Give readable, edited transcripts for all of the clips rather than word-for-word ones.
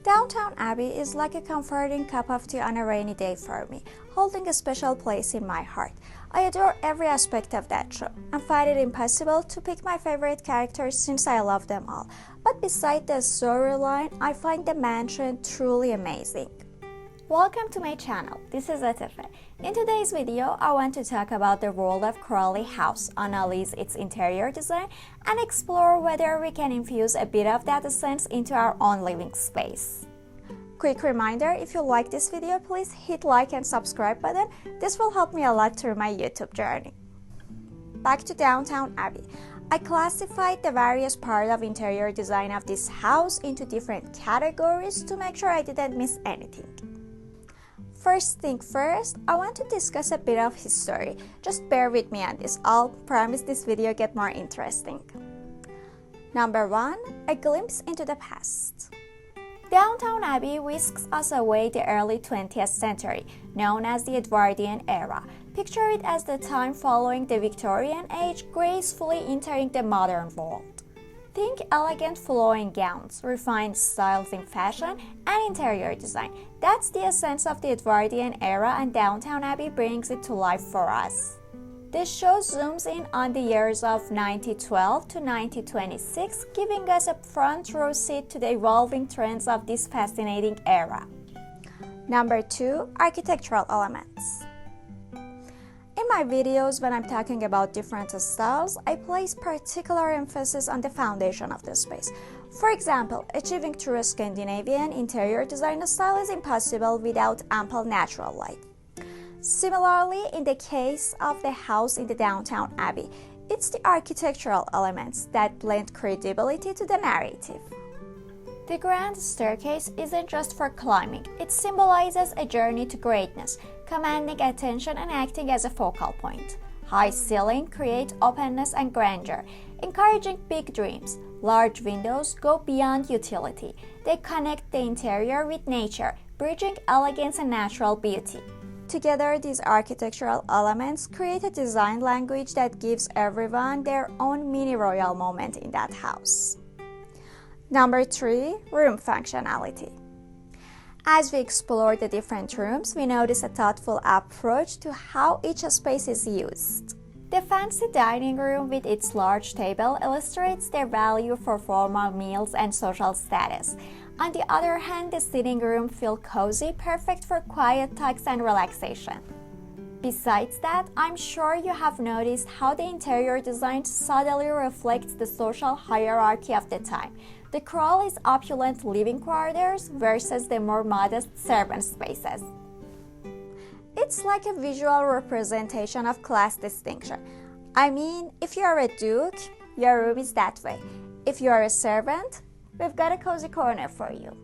Downton Abbey is like a comforting cup of tea on a rainy day for me, holding a special place in my heart. I adore every aspect of that show and find it impossible to pick my favorite characters since I love them all. But beside the storyline, I find the mansion truly amazing. Welcome to my channel, this is Atefeh. In today's video, I want to talk about the world of Crawley house, analyze its interior design, and explore whether we can infuse a bit of that essence into our own living space. Quick reminder, if you like this video, please hit like and subscribe button. This will help me a lot through my YouTube journey. Back to Downton Abbey. I classified the various parts of interior design of this house into different categories to make sure I didn't miss anything. First thing first, I want to discuss a bit of history. Just bear with me on this. I'll promise this video get more interesting. Number 1, a glimpse into the past. Downton Abbey whisks us away the early 20th century, known as the Edwardian-era. Picture it as the time following the Victorian age, gracefully entering the modern world. Think elegant flowing gowns, refined styles in fashion, and interior design. That's the essence of the Edwardian era, and Downton Abbey brings it to life for us. This show zooms in on the years of 1912 to 1926, giving us a front row seat to the evolving trends of this fascinating era. Number 2, architectural elements. In my videos, when I'm talking about different styles, I place particular emphasis on the foundation of the space. For example, achieving true Scandinavian interior design style is impossible without ample natural light. Similarly, in the case of the house in the Downton Abbey, it's the architectural elements that blend credibility to the narrative. The grand staircase isn't just for climbing, it symbolizes a journey to greatness, commanding attention and acting as a focal point. High ceiling create openness and grandeur, encouraging big dreams. Large windows go beyond utility. They connect the interior with nature, bridging elegance and natural beauty. Together, these architectural elements create a design language that gives everyone their own mini royal moment in that house. Number 3, room functionality. As we explore the different rooms, we notice a thoughtful approach to how each space is used. The fancy dining room with its large table illustrates their value for formal meals and social status. On the other hand, the sitting room feels cozy, perfect for quiet talks and relaxation. Besides that, I'm sure you have noticed how the interior design subtly reflects the social hierarchy of the time. The Crawleys' opulent living quarters versus the more modest servant spaces. It's like a visual representation of class distinction. I mean, if you're a duke, your room is that way. If you're a servant, we've got a cozy corner for you.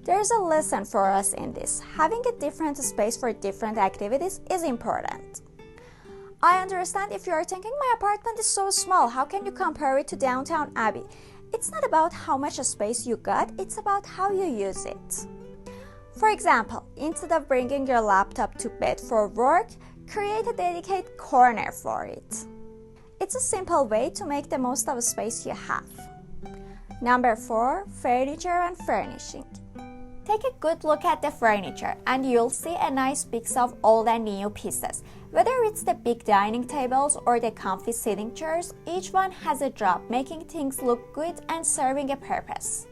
There's a lesson for us in this. Having a different space for different activities is important. I understand if you're thinking my apartment is so small, how can you compare it to Downton Abbey? It's not about how much space you got, it's about how you use it. For example, instead of bringing your laptop to bed for work, create a dedicated corner for it. It's a simple way to make the most of the space you have. Number 4, furniture and furnishing. Take a good look at the furniture and you'll see a nice mix of old and new pieces. Whether it's the big dining tables or the comfy sitting chairs, each one has a job, making things look good and serving a purpose.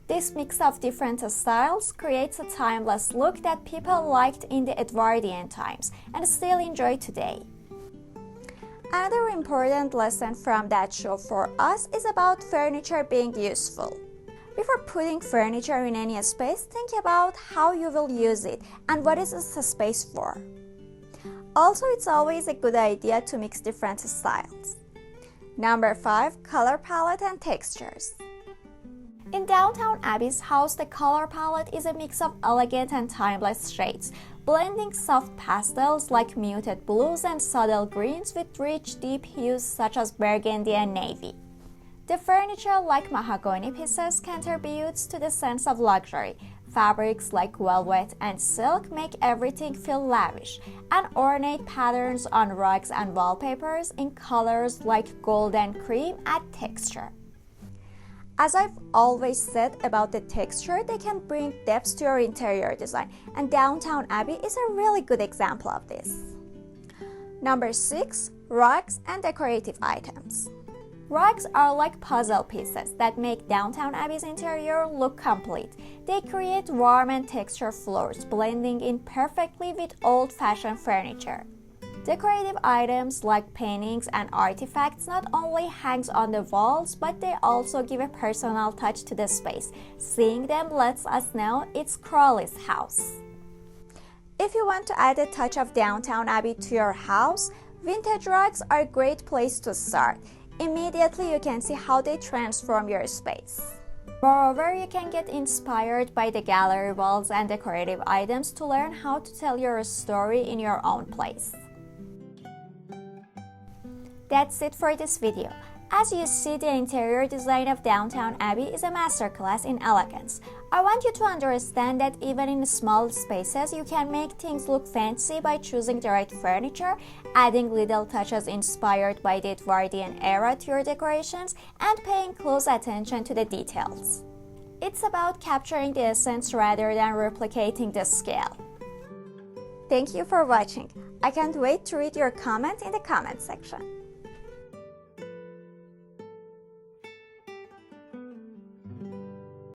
This mix of different styles creates a timeless look that people liked in the Edwardian times and still enjoy today. Another important lesson from that show for us is about furniture being useful. Before putting furniture in any space, think about how you will use it and what is this space for. Also, it's always a good idea to mix different styles. Number 5, color palette and textures. In Downton Abbey's house, the color palette is a mix of elegant and timeless shades, blending soft pastels like muted blues and subtle greens with rich, deep hues such as burgundy and navy. The furniture, like mahogany pieces, contributes to the sense of luxury. Fabrics like velvet and silk make everything feel lavish, and ornate patterns on rugs and wallpapers in colors like gold and cream add texture. As I've always said about the texture, they can bring depth to your interior design, and Downton Abbey is a really good example of this. Number 6. Rugs and decorative items. Rugs are like puzzle pieces that make Downton Abbey's interior look complete. They create warm and textured floors, blending in perfectly with old-fashioned furniture. Decorative items like paintings and artifacts not only hangs on the walls, but they also give a personal touch to the space. Seeing them lets us know it's Crawley's house. If you want to add a touch of Downton Abbey to your house, vintage rugs are a great place to start. Immediately you can see how they transform your space. Moreover, you can get inspired by the gallery walls and decorative items to learn how to tell your story in your own place. That's it for this video. As you see, the interior design of Downton Abbey is a masterclass in elegance. I want you to understand that even in small spaces, you can make things look fancy by choosing the right furniture, adding little touches inspired by the Edwardian-era to your decorations, and paying close attention to the details. It's about capturing the essence rather than replicating the scale. Thank you for watching. I can't wait to read your comment in the comment section.